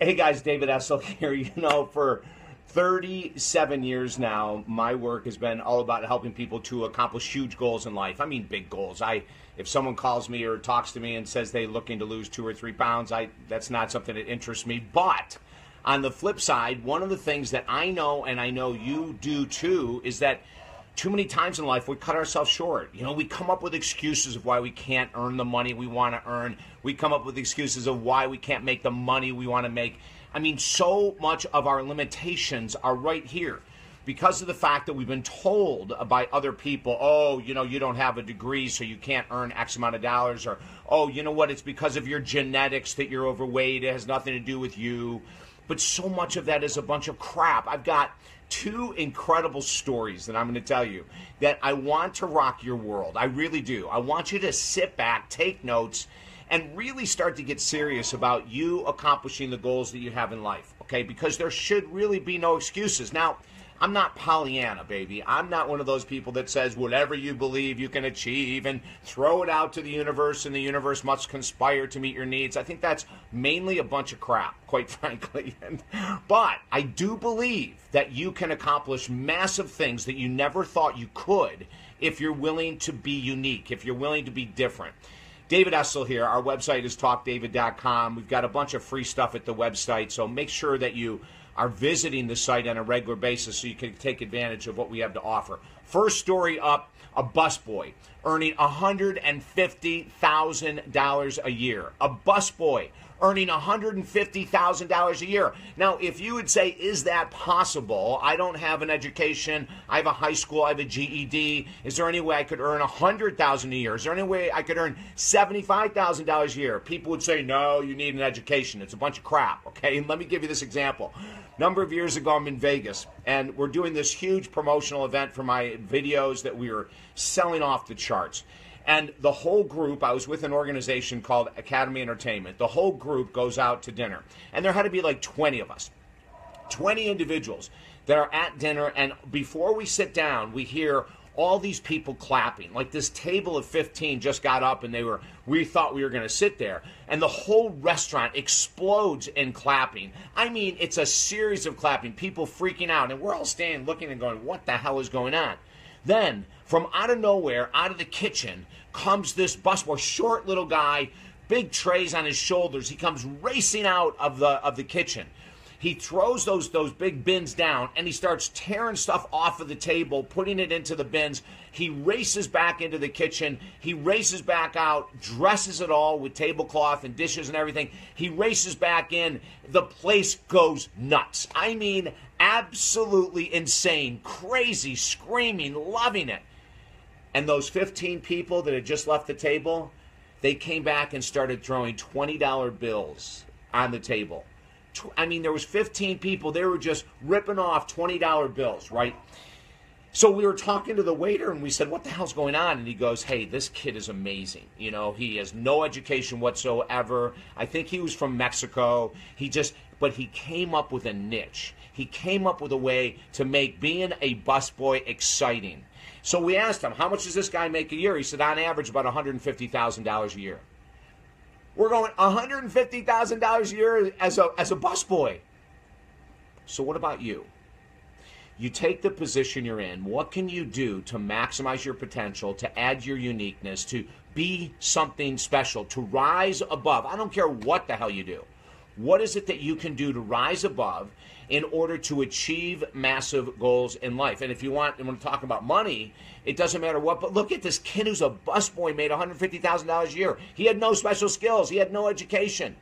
Hey guys, David Essel here. You know, for 37 years now, my work has been all about helping people to accomplish huge goals in life. I mean, big goals. If someone calls me or talks to me and says they're looking to lose 2 or 3 pounds, that's not something that interests me. But on the flip side, one of the things that I know, and I know you do too, is that too many times in life we cut ourselves short. You know, we come up with excuses of why we can't earn the money we want to earn. We come up with excuses of why we can't make the money we want to make. I mean, so much of our limitations are right here because of the fact that we've been told by other people, oh, you know, you don't have a degree, so you can't earn X amount of dollars, or, oh, you know what, it's because of your genetics that you're overweight. It has nothing to do with you. But so much of that is a bunch of crap. I've got 2 incredible stories that I'm going to tell you that I want to rock your world. I really do. I want you to sit back, take notes, and really start to get serious about you accomplishing the goals that you have in life, okay? Because there should really be no excuses. Now, I'm not Pollyanna, baby. I'm not one of those people that says whatever you believe you can achieve and throw it out to the universe and the universe must conspire to meet your needs. I think that's mainly a bunch of crap, quite frankly. But I do believe that you can accomplish massive things that you never thought you could if you're willing to be unique, if you're willing to be different. David Essel here. Our website is talkdavid.com. We've got a bunch of free stuff at the website, so make sure that you are visiting the site on a regular basis so you can take advantage of what we have to offer. First story up, a busboy earning $150,000 a year. A busboy earning $150,000 a year. Now, if you would say, is that possible? I don't have an education. I have a high school. I have a GED. Is there any way I could earn $100,000 a year? Is there any way I could earn $75,000 a year? People would say, no, you need an education. It's a bunch of crap, okay? And let me give you this example. A number of years ago, I'm in Vegas, and we're doing this huge promotional event for my videos that we were selling off the charts. And the whole group, I was with an organization called Academy Entertainment. The whole group goes out to dinner. And there had to be like 20 of us, 20 individuals that are at dinner. And before we sit down, we hear all these people clapping. Like this table of 15 just got up and we thought we were going to sit there. And the whole restaurant explodes in clapping. I mean, it's a series of clapping, people freaking out. And we're all standing looking and going, what the hell is going on? Then, from out of nowhere, out of the kitchen, comes this busboy, short little guy, big trays on his shoulders. He comes racing out of the kitchen. He throws those big bins down, and he starts tearing stuff off of the table, putting it into the bins. He races back into the kitchen. He races back out, dresses it all with tablecloth and dishes and everything. He races back in. The place goes nuts. I mean, absolutely insane, crazy, screaming, loving it. And those 15 people that had just left the table, they came back and started throwing $20 bills on the table. I mean, there was 15 people. They were just ripping off $20 bills, right? So we were talking to the waiter, and we said, what the hell's going on? And he goes, hey, this kid is amazing. You know, he has no education whatsoever. I think he was from Mexico. But he came up with a niche. He came up with a way to make being a busboy exciting. So we asked him, how much does this guy make a year? He said, on average, about $150,000 a year. We're going $150,000 a year as a busboy. So what about you? You take the position you're in. What can you do to maximize your potential, to add your uniqueness, to be something special, to rise above? I don't care what the hell you do. What is it that you can do to rise above in order to achieve massive goals in life? And if you want, and when we're talking about money, it doesn't matter what, but look at this kid who's a busboy, made $150,000 a year. He had no special skills. He had no education,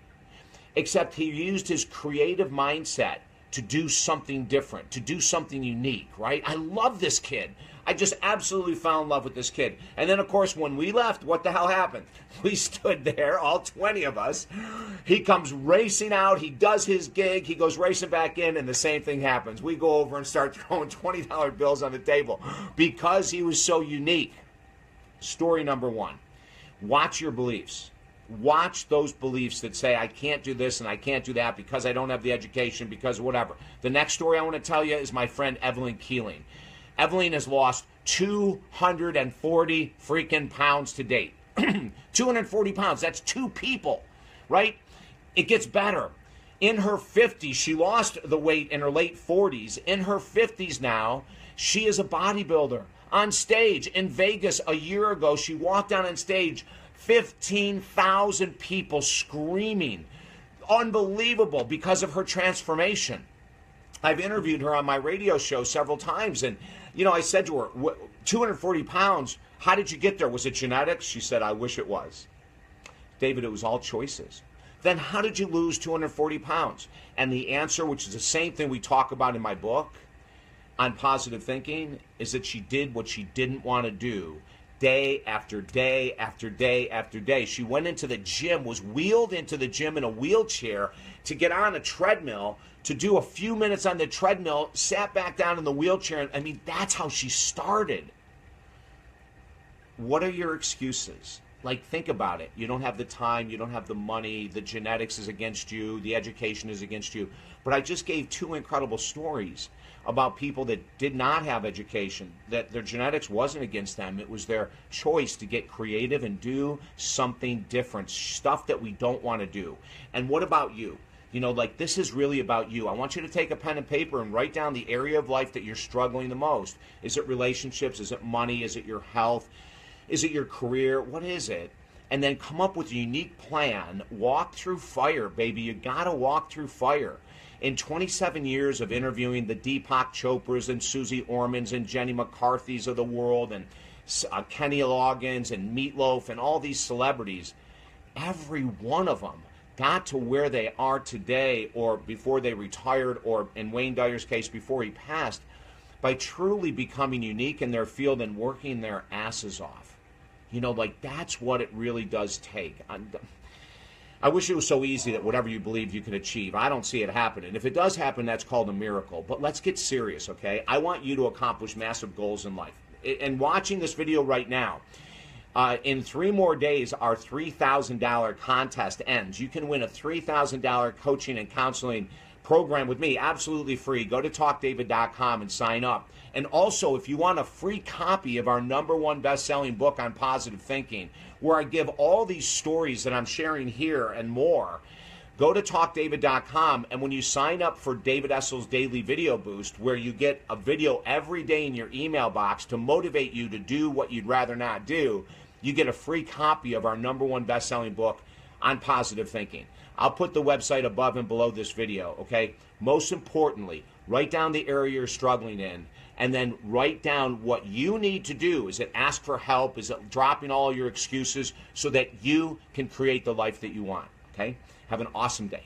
except he used his creative mindset to do something different, to do something unique, right? I love this kid. I just absolutely fell in love with this kid. And then, of course, when we left, what the hell happened? We stood there, all 20 of us. He comes racing out. He does his gig. He goes racing back in, and the same thing happens. We go over and start throwing $20 bills on the table because he was so unique. Story number 1. Watch your beliefs. Watch those beliefs that say, I can't do this and I can't do that because I don't have the education, because whatever. The next story I want to tell you is my friend Evelyn Keeling. Evelyn has lost 240 freaking pounds to date. 240 pounds, that's 2 people, right? It gets better. In her 50s, she lost the weight in her late 40s. In her 50s now, she is a bodybuilder. On stage in Vegas a year ago, she walked down on stage, 15,000 people screaming. Unbelievable because of her transformation. I've interviewed her on my radio show several times, and, you know, I said to her, 240 pounds, how did you get there? Was it genetics? She said, I wish it was. David, it was all choices. Then how did you lose 240 pounds? And the answer, which is the same thing we talk about in my book on positive thinking, is that she did what she didn't want to do day after day after day after day. She went into the gym, was wheeled into the gym in a wheelchair to get on a treadmill, to do a few minutes on the treadmill, sat back down in the wheelchair. I mean, that's how she started. What are your excuses? Like, think about it. You don't have the time, you don't have the money, the genetics is against you, the education is against you. But I just gave two incredible stories about people that did not have education, that their genetics wasn't against them. It was their choice to get creative and do something different, stuff that we don't want to do. And what about you? You know, like, this is really about you. I want you to take a pen and paper and write down the area of life that you're struggling the most. Is it relationships? Is it money? Is it your health? Is it your career? What is it? And then come up with a unique plan. Walk through fire, baby. You got to walk through fire. In 27 years of interviewing the Deepak Chopras and Susie Ormans and Jenny McCarthy's of the world and Kenny Loggins and Meatloaf and all these celebrities, every one of them got to where they are today, or before they retired, or in Wayne Dyer's case, before he passed, by truly becoming unique in their field and working their asses off. You know, like, that's what it really does take. I wish it was so easy that whatever you believe you could achieve. I don't see it happening. If it does happen, that's called a miracle. But let's get serious, okay? I want you to accomplish massive goals in life. And watching this video right now, in 3 more days, our $3,000 contest ends. You can win a $3,000 coaching and counseling program with me, absolutely free. Go to talkdavid.com and sign up. And also, if you want a free copy of our #1 best-selling book on positive thinking, where I give all these stories that I'm sharing here and more, go to talkdavid.com, and when you sign up for David Essel's Daily Video Boost, where you get a video every day in your email box to motivate you to do what you'd rather not do, you get a free copy of our #1 best-selling book on positive thinking. I'll put the website above and below this video, okay? Most importantly, write down the area you're struggling in, and then write down what you need to do. Is it ask for help? Is it dropping all your excuses so that you can create the life that you want, okay? Have an awesome day.